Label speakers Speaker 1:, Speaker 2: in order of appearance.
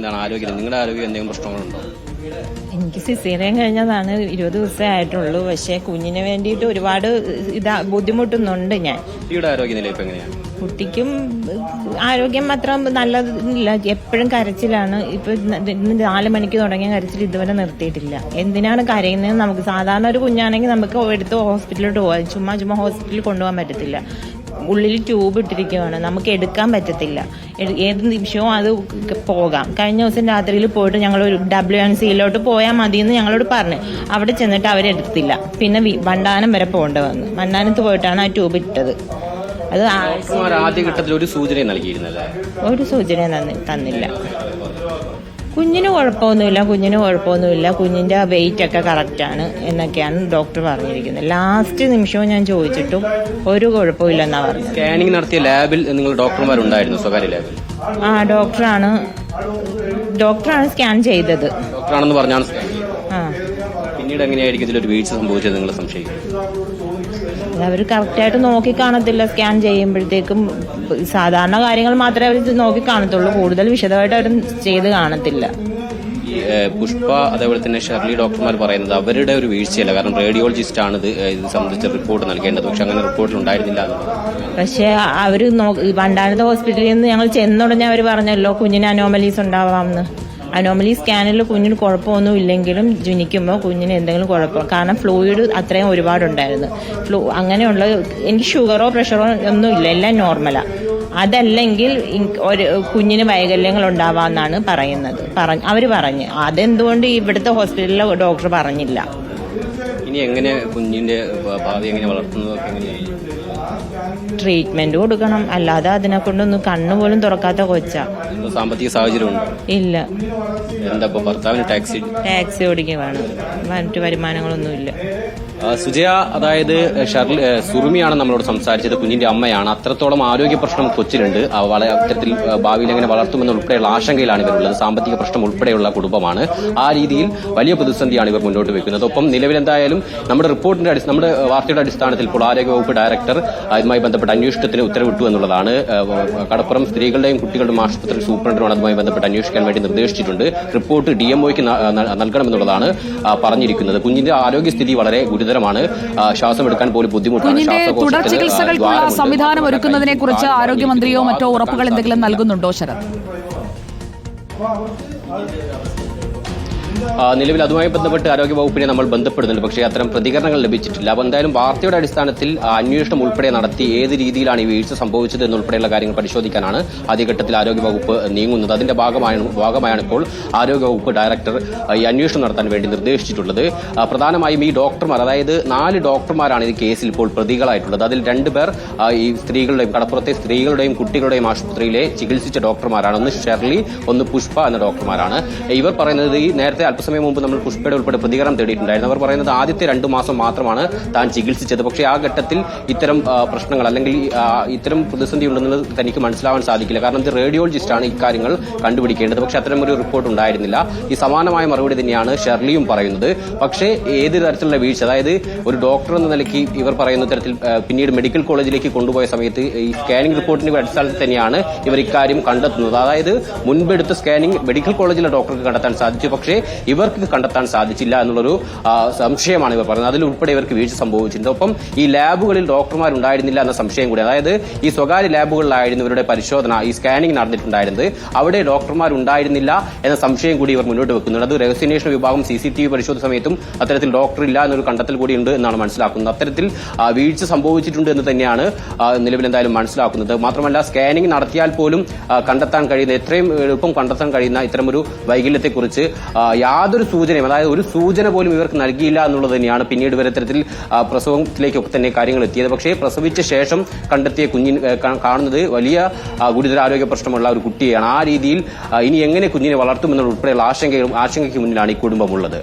Speaker 1: എന്താണ് ആരോഗ്യം, നിങ്ങളുടെ ആരോഗ്യം എന്തെങ്കിലും പ്രശ്നങ്ങളുണ്ടോ?
Speaker 2: എനിക്ക് സിസേറിയൻ കഴിഞ്ഞതാണ്, 20 ദിവസമേ ആയിട്ടുള്ളൂ. പക്ഷെ കുഞ്ഞിന് വേണ്ടിയിട്ട് ഒരുപാട് ബുദ്ധിമുട്ടുന്നുണ്ട് ഞാൻ.
Speaker 1: കുട്ടിയുടെ ആരോഗ്യനില ഇപ്പൊ എങ്ങനെയാണ്?
Speaker 2: കുട്ടിക്കും ആരോഗ്യം അത്ര നല്ലതില്ല, എപ്പോഴും കരച്ചിലാണ്. ഇപ്പൊ ഇന്ന് 4 മണിക്ക് തുടങ്ങിയ കരച്ചിൽ ഇതുവരെ നിർത്തിയിട്ടില്ല. എന്തിനാണ് കരയുന്നത്? നമുക്ക് സാധാരണ ഒരു കുഞ്ഞാണെങ്കിൽ നമുക്ക് എടുത്ത് ഹോസ്പിറ്റലിലോട്ട് പോകാം, ചുമ്മാ ഹോസ്പിറ്റലിൽ കൊണ്ടുപോകാൻ പറ്റത്തില്ല. ഉള്ളിൽ ട്യൂബ് ഇട്ടിരിക്കുകയാണ്, നമുക്ക് എടുക്കാൻ പറ്റത്തില്ല. ഏത് നിമിഷവും അത് പോകാം. കഴിഞ്ഞ ദിവസം രാത്രിയിൽ പോയിട്ട് ഞങ്ങൾ ഒരു WNCയിലോട്ട് പോയാൽ മതിയെന്ന് ഞങ്ങളോട് പറഞ്ഞു. അവിടെ ചെന്നിട്ട് അവരെടുത്തില്ല. പിന്നെ വണ്ടാനം വരെ പോകേണ്ടി വന്നു. വണ്ടാനത്ത് പോയിട്ടാണ് ആ ട്യൂബ് ഇട്ടത്. അത്
Speaker 1: ആദ്യഘട്ടത്തിൽ ഒരു സൂചന നൽകിയിരുന്നല്ലേ?
Speaker 2: ഒരു സൂചന തന്നില്ല. കുഞ്ഞിന് കുഴപ്പമൊന്നുമില്ല, കുഞ്ഞിന്റെ വെയിറ്റ് ഒക്കെ കറക്റ്റാണ് എന്നൊക്കെയാണ് ഡോക്ടർ പറഞ്ഞിരിക്കുന്നത്. ലാസ്റ്റ് നിമിഷവും ഞാൻ ചോദിച്ചിട്ടും ഒരു കുഴപ്പമില്ലെന്നാ പറഞ്ഞത്.
Speaker 1: സ്കാനിങ് നടത്തിയ ലാബിൽ നിങ്ങൾ ഡോക്ടർമാരുണ്ടായിരുന്നു, സ്വകാര്യ ലാബിൽ?
Speaker 2: ആ, ഡോക്ടറാണ് സ്കാൻ ചെയ്തത്.
Speaker 1: ഡോക്ടറാണെന്ന് പറഞ്ഞാണ് സ്കാൻ ചെയ്തത്. പിന്നീട് എങ്ങനെയായിരിക്കും ഇതിലൊരു വീഴ്ച സംഭവിച്ചത് നിങ്ങൾ സംശയിക്കുന്നു?
Speaker 2: അവർ കറക്റ്റായിട്ട് നോക്കി കാണത്തില്ല. സ്കാൻ ചെയ്യുമ്പോഴത്തേക്കും സാധാരണ കാര്യങ്ങൾ മാത്രമേ അവർ നോക്കി കാണത്തുള്ളൂ, കൂടുതൽ വിശദമായിട്ട് അവർ ചെയ്ത് കാണത്തില്ല.
Speaker 1: പുഷ്പ അതേപോലെ തന്നെ ഷെർലി ഡോക്ടർമാർ പറയുന്നത് അവരുടെ ഒരു വീഴ്ചയല്ല, കാരണം റേഡിയോളജിസ്റ്റ് ആണ് ഇത് സംബന്ധിച്ച റിപ്പോർട്ട് നൽകേണ്ടത്. പക്ഷെ അങ്ങനെ റിപ്പോർട്ടിൽ ഉണ്ടായിരുന്നില്ല. പക്ഷെ
Speaker 2: അവര് വണ്ടാനത്തെ ഹോസ്പിറ്റലിൽ നിന്ന് ഞങ്ങൾ ചെന്നുടനെ അവർ പറഞ്ഞല്ലോ കുഞ്ഞിന് അനോമലീസ് ഉണ്ടാവാമെന്ന്. അനോമലി സ്കാനിൽ കുഞ്ഞിന് കുഴപ്പമൊന്നും ഇല്ലെങ്കിലും ജനിക്കുമ്പോൾ കുഞ്ഞിന് എന്തെങ്കിലും കുഴപ്പം, കാരണം ഫ്ലൂയിഡ് അത്രയും ഒരുപാടുണ്ടായിരുന്നു. അങ്ങനെയുള്ള എനിക്ക് ഷുഗറോ പ്രഷറോ ഒന്നും ഇല്ല, എല്ലാം നോർമലാണ്. അതല്ലെങ്കിൽ ഒരു കുഞ്ഞിന് വൈകല്യങ്ങൾ ഉണ്ടാവാമെന്നാണ് അവർ പറഞ്ഞ്. അതെന്തുകൊണ്ട് ഇവിടുത്തെ ഹോസ്പിറ്റലിലെ ഡോക്ടർ പറഞ്ഞില്ല?
Speaker 1: ഇനി എങ്ങനെ കുഞ്ഞിന്റെ ഭാവി എങ്ങനെ വളർത്തുന്നതൊക്കെ എങ്ങനെയായിരിക്കും?
Speaker 2: ട്രീറ്റ്മെന്റ് കൊടുക്കണം, അല്ലാതെ അതിനെ കൊണ്ടൊന്നും കണ്ണുപോലും തുറക്കാത്ത കൊച്ചാ.
Speaker 1: സാമ്പത്തിക സാഹചര്യം
Speaker 2: ഇല്ല.
Speaker 1: എന്താ ഭർത്താവിന് ടാക്സി
Speaker 2: ഓടിക്കുകയാണ്, മറ്റു വരുമാനങ്ങളൊന്നുമില്ല.
Speaker 1: സുജയ, അതായത് സുറുമിയാണ് നമ്മളോട് സംസാരിച്ചത്, കുഞ്ഞിന്റെ അമ്മയാണ്. അത്രത്തോളം ആരോഗ്യ പ്രശ്നം കൊച്ചിലുണ്ട്. അത്തരത്തിൽ ഭാവിയിൽ എങ്ങനെ വളർത്തുമെന്നുൾപ്പെടെയുള്ള ആശങ്കയിലാണ് ഇവരുള്ളത്. സാമ്പത്തിക പ്രശ്നം ഉൾപ്പെടെയുള്ള കുടുംബമാണ്. ആ രീതിയിൽ വലിയ പ്രതിസന്ധിയാണ് ഇവർ മുന്നോട്ട് വെക്കുന്നത്. ഒപ്പം നിലവിൽ എന്തായാലും നമ്മുടെ വാർത്തയുടെ അടിസ്ഥാനത്തിൽ ഇപ്പോൾ ആരോഗ്യവകുപ്പ് ഡയറക്ടർ ഇതുമായി ബന്ധപ്പെട്ട അന്വേഷണത്തിന് ഉത്തരവിട്ടു എന്നുള്ളതാണ്. കടപ്പുറം സ്ത്രീകളുടെയും കുട്ടികളുടെയും ആശുപത്രി സൂപ്രണ്ടിനോട് അതുമായി ബന്ധപ്പെട്ട് അന്വേഷിക്കാൻ വേണ്ടി നിർദ്ദേശിച്ചിട്ടുണ്ട്. റിപ്പോർട്ട് DMOയ്ക്ക് നൽകണമെന്നുള്ളതാണ് പറഞ്ഞിരിക്കുന്നത്. കുഞ്ഞിന്റെ ആരോഗ്യസ്ഥിതി വളരെ ഗുരുതരമാണ്. ശ്വാസം എടുക്കാൻ പോലും ബുദ്ധിമുട്ടാണ്.
Speaker 3: തുടർ ചികിത്സകൾക്കുള്ള സംവിധാനം ഒരുക്കുന്നതിനെ കുറിച്ച് ആരോഗ്യമന്ത്രിയോ മറ്റോ ഉറപ്പുകൾ എന്തെങ്കിലും നൽകുന്നുണ്ടോ ശരത്?
Speaker 1: നിലവിൽ അതുമായി ബന്ധപ്പെട്ട് ആരോഗ്യവകുപ്പിനെ നമ്മൾ ബന്ധപ്പെടുന്നുണ്ട്, പക്ഷേ അത്തരം പ്രതികരണങ്ങൾ ലഭിച്ചിട്ടില്ല. അപ്പോൾ എന്തായാലും വാർത്തയുടെ അടിസ്ഥാനത്തിൽ അന്വേഷണം ഉൾപ്പെടെ നടത്തി ഏത് രീതിയിലാണ് ഈ വീഴ്ച സംഭവിച്ചത് എന്നുൾപ്പെടെയുള്ള കാര്യങ്ങൾ പരിശോധിക്കാനാണ് ആദ്യഘട്ടത്തിൽ ആരോഗ്യവകുപ്പ് നീങ്ങുന്നത്. അതിന്റെ ഭാഗമായാണ് ഇപ്പോൾ ആരോഗ്യവകുപ്പ് ഡയറക്ടർ ഈ അന്വേഷണം നടത്താൻ വേണ്ടി നിർദ്ദേശിച്ചിട്ടുള്ളത്. പ്രധാനമായും ഈ ഡോക്ടർമാർ, അതായത് 4 ഡോക്ടർമാരാണ് ഈ കേസിൽ ഇപ്പോൾ പ്രതികളായിട്ടുള്ളത്. അതിൽ 2 പേർ ഈ സ്ത്രീകളുടെയും കടപ്പുറത്തെ സ്ത്രീകളുടെയും കുട്ടികളുടെയും ആശുപത്രിയിലെ ചികിത്സിച്ച ഡോക്ടർമാരാണ്. ഒന്ന് ഷെർലി, ഒന്ന് പുഷ്പ എന്ന ഡോക്ടർമാരാണ്. ഇവർ പറയുന്നത് ഈ നേരത്തെ അല്പസമയം മുമ്പ് നമ്മൾ പുഷ്പയുടെ ഉൾപ്പെടെ പ്രതികരണം തേടിയിട്ടുണ്ടായിരുന്നു. അവർ പറയുന്നത് ആദ്യത്തെ 2 മാസം മാത്രമാണ് താൻ ചികിത്സിച്ചത്. പക്ഷേ ആ ഘട്ടത്തിൽ ഇത്തരം പ്രശ്നങ്ങൾ അല്ലെങ്കിൽ ഇത്തരം പ്രതിസന്ധി ഉണ്ടെന്നത് തനിക്ക് മനസ്സിലാവാൻ സാധിക്കില്ല, കാരണം ഇത് റേഡിയോളജിസ്റ്റാണ് ഇക്കാര്യങ്ങൾ കണ്ടുപിടിക്കേണ്ടത്. പക്ഷേ അത്തരം ഒരു റിപ്പോർട്ട് ഉണ്ടായിരുന്നില്ല. ഈ സമാനമായ മറുപടി തന്നെയാണ് ഷെർലിയും പറയുന്നത്. പക്ഷേ ഏത് തരത്തിലുള്ള വീഴ്ച, അതായത് ഒരു ഡോക്ടർ എന്ന നിലയ്ക്ക് ഇവർ പറയുന്ന തരത്തിൽ പിന്നീട് മെഡിക്കൽ കോളേജിലേക്ക് കൊണ്ടുപോയ സമയത്ത് ഈ സ്കാനിംഗ് റിപ്പോർട്ടിന്റെ അടിസ്ഥാനത്തിൽ തന്നെയാണ് ഇവർ ഇക്കാര്യം കണ്ടെത്തുന്നത്. അതായത് മുൻപെടുത്ത സ്കാനിംഗ് മെഡിക്കൽ കോളേജിലെ ഡോക്ടർക്ക് കണ്ടെത്താൻ സാധിച്ചു, പക്ഷേ ഇവർക്ക് കണ്ടെത്താൻ സാധിച്ചില്ല എന്നുള്ളൊരു സംശയമാണ് ഇവർ പറയുന്നത്. അതിലുൾപ്പെടെ ഇവർക്ക് വീഴ്ച സംഭവിച്ചിട്ടുണ്ട്. ഒപ്പം ഈ ലാബുകളിൽ ഡോക്ടർമാരുണ്ടായിരുന്നില്ല എന്ന സംശയം കൂടി, അതായത് ഈ സ്വകാര്യ ലാബുകളിലായിരുന്നു ഇവരുടെ പരിശോധന, ഈ സ്കാനിംഗ് നടന്നിട്ടുണ്ടായിരുന്നത്, അവിടെ ഡോക്ടർമാരുണ്ടായിരുന്നില്ല എന്ന സംശയം കൂടി ഇവർ മുന്നോട്ട് വെക്കുന്നുണ്ട്. അത് രഹസ്യാന്വേഷണ വിഭാഗം CCTV പരിശോധന സമയത്തും അത്തരത്തിൽ ഡോക്ടർ ഇല്ല എന്നൊരു കണ്ടെത്തൽ കൂടി ഉണ്ട് എന്നാണ് മനസ്സിലാക്കുന്നത്. അത്തരത്തിൽ വീഴ്ച സംഭവിച്ചിട്ടുണ്ട് എന്ന് തന്നെയാണ് നിലവിൽ എന്തായാലും മനസ്സിലാക്കുന്നത്. മാത്രമല്ല സ്കാനിംഗ് നടത്തിയാൽ പോലും കണ്ടെത്താൻ കഴിയുന്ന, എത്രയും എളുപ്പം കണ്ടെത്താൻ കഴിയുന്ന ഇത്തരമൊരു വൈകല്യത്തെക്കുറിച്ച് യാതൊരു സൂചനയും, അതായത് ഒരു സൂചന പോലും ഇവർക്ക് നൽകിയില്ല എന്നുള്ളത് തന്നെയാണ് പിന്നീട് വരെ തരത്തിൽ പ്രസവത്തിലേക്കൊക്കെ തന്നെ കാര്യങ്ങൾ എത്തിയത്. പക്ഷേ പ്രസവിച്ച ശേഷം കണ്ടെത്തിയ കുഞ്ഞിന് കാണുന്നത് വലിയ ഗുരുതരാരോഗ്യ പ്രശ്നമുള്ള ഒരു കുട്ടിയാണ്. ആ രീതിയിൽ ഇനി എങ്ങനെ കുഞ്ഞിനെ വളർത്തുമെന്നുള്ള ഉൾപ്പെടെയുള്ള ആശങ്കയ്ക്ക് മുന്നിലാണ് ഈ കുടുംബമുള്ളത്.